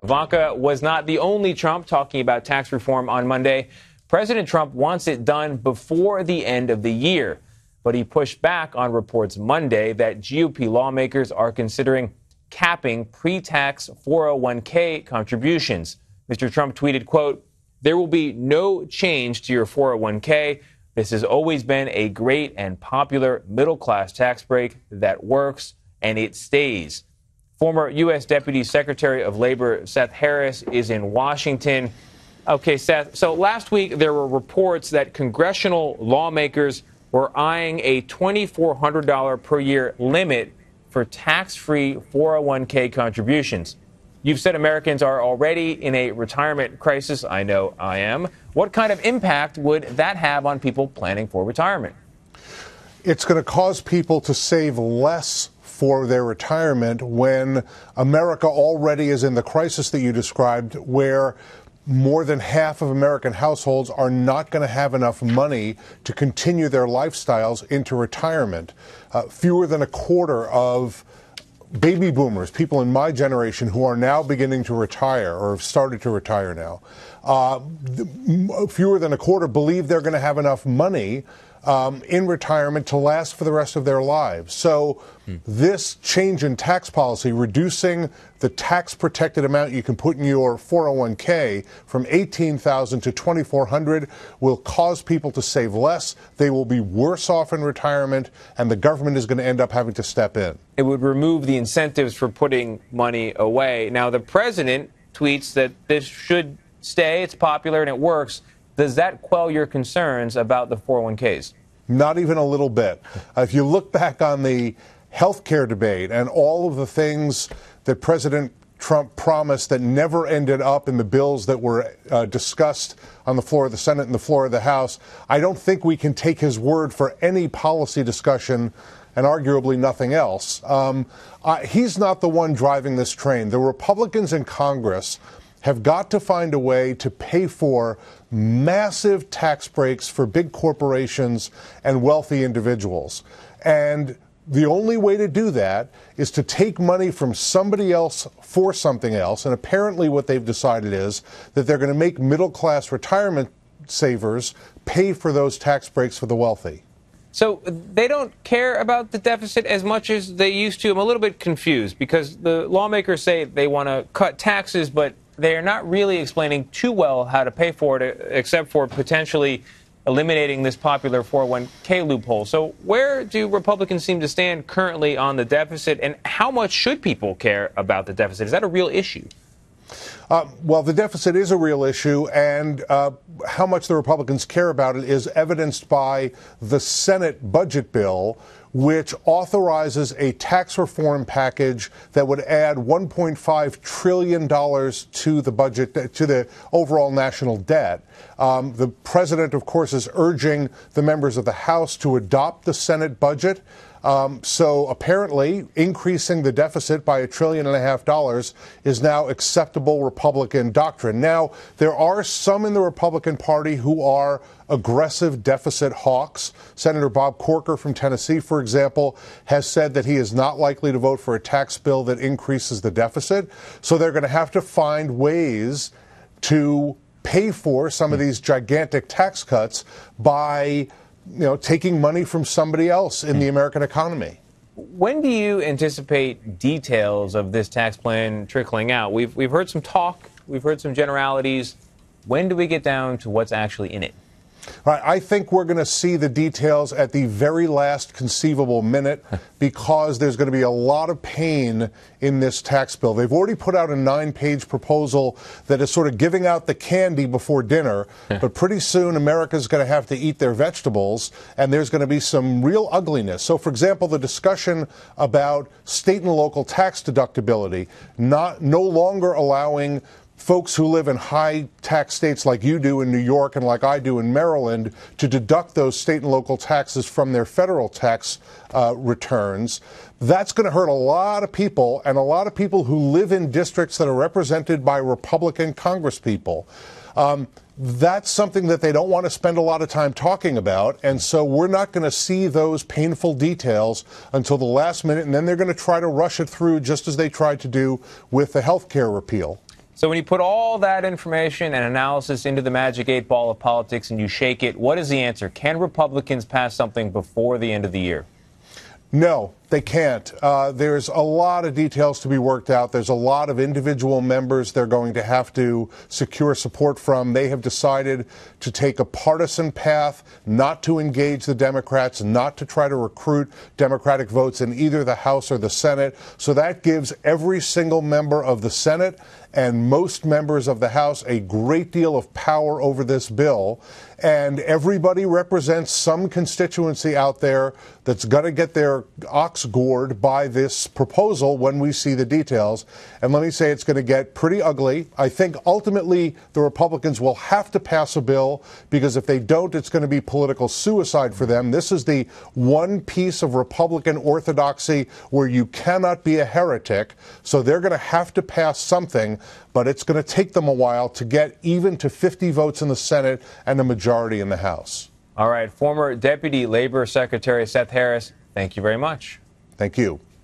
Ivanka was not the only Trump talking about tax reform on Monday. President Trump wants it done before the end of the year, but he pushed back on reports Monday that GOP lawmakers are considering capping pre-tax 401k contributions. Mr. Trump tweeted, quote, "There will be no change to your 401k. This has always been a great and popular middle-class tax break that works, and it stays." Former U.S. Deputy Secretary of Labor Seth Harris is in Washington. Okay, Seth, so last week there were reports that congressional lawmakers were eyeing a $2,400 per year limit for tax-free 401k contributions. You've said Americans are already in a retirement crisis. I know I am. What kind of impact would that have on people planning for retirement? It's going to cause people to save less for their retirement when America already is in the crisis that you described, where more than half of American households are not going to have enough money to continue their lifestyles into retirement. Fewer than a quarter of baby boomers, people in my generation who are now beginning to retire or have started to retire now, fewer than a quarter believe they're going to have enough money in retirement to last for the rest of their lives. So this change in tax policy, reducing the tax-protected amount you can put in your 401k from $18,000 to $2,400, will cause people to save less. They will be worse off in retirement, and the government is going to end up having to step in. It would remove the incentives for putting money away. Now, the president tweets that this should stay. It's popular and it works. Does that quell your concerns about the 401ks? Not even a little bit. If you look back on the health care debate and all of the things that President Trump promised that never ended up in the bills that were discussed on the floor of the Senate and the floor of the House, I don't think we can take his word for any policy discussion and arguably nothing else. He's not the one driving this train. The Republicans in Congress have got to find a way to pay for massive tax breaks for big corporations and wealthy individuals. And the only way to do that is to take money from somebody else for something else. And apparently what they've decided is that they're going to make middle-class retirement savers pay for those tax breaks for the wealthy. So they don't care about the deficit as much as they used to. I'm a little bit confused because the lawmakers say they want to cut taxes, but they are not really explaining too well how to pay for it, except for potentially eliminating this popular 401k loophole. So where do Republicans seem to stand currently on the deficit, and how much should people care about the deficit? Is that a real issue? Well, the deficit is a real issue, and how much the Republicans care about it is evidenced by the Senate budget bill, which authorizes a tax reform package that would add $1.5 trillion to the budget, to the overall national debt. The president, of course, is urging the members of the House to adopt the Senate budget. So apparently increasing the deficit by $1.5 trillion is now acceptable Republican doctrine. Now, there are some in the Republican Party who are aggressive deficit hawks. Senator Bob Corker from Tennessee, for example, has said that he is not likely to vote for a tax bill that increases the deficit. So they're going to have to find ways to pay for some of these gigantic tax cuts by taking money from somebody else in the American economy. When do you anticipate details of this tax plan trickling out? We've heard some talk, we've heard some generalities. When do we get down to what's actually in it? Right, I think we're going to see the details at the very last conceivable minute because there's going to be a lot of pain in this tax bill. They've already put out a 9-page proposal that is sort of giving out the candy before dinner, but pretty soon America's going to have to eat their vegetables, and there's going to be some real ugliness. So, for example, the discussion about state and local tax deductibility, no longer allowing folks who live in high tax states like you do in New York and like I do in Maryland to deduct those state and local taxes from their federal tax returns. That's going to hurt a lot of people, and a lot of people who live in districts that are represented by Republican congresspeople. That's something that they don't want to spend a lot of time talking about, and so we're not going to see those painful details until the last minute, and then they're going to try to rush it through just as they tried to do with the health care repeal. So when you put all that information and analysis into the magic 8 ball of politics and you shake it, what is the answer? Can Republicans pass something before the end of the year? No, they can't. There's a lot of details to be worked out. There's a lot of individual members they're going to have to secure support from. They have decided to take a partisan path, not to engage the Democrats, not to try to recruit Democratic votes in either the House or the Senate. So that gives every single member of the Senate and most members of the House a great deal of power over this bill. And everybody represents some constituency out there that's going to get their ox gored by this proposal when we see the details. And let me say it's going to get pretty ugly. I think ultimately the Republicans will have to pass a bill because if they don't, it's going to be political suicide for them. This is the one piece of Republican orthodoxy where you cannot be a heretic. So they're going to have to pass something, but it's going to take them a while to get even to 50 votes in the Senate and a majority in the House. All right. Former Deputy Labor Secretary Seth Harris, thank you very much. Thank you.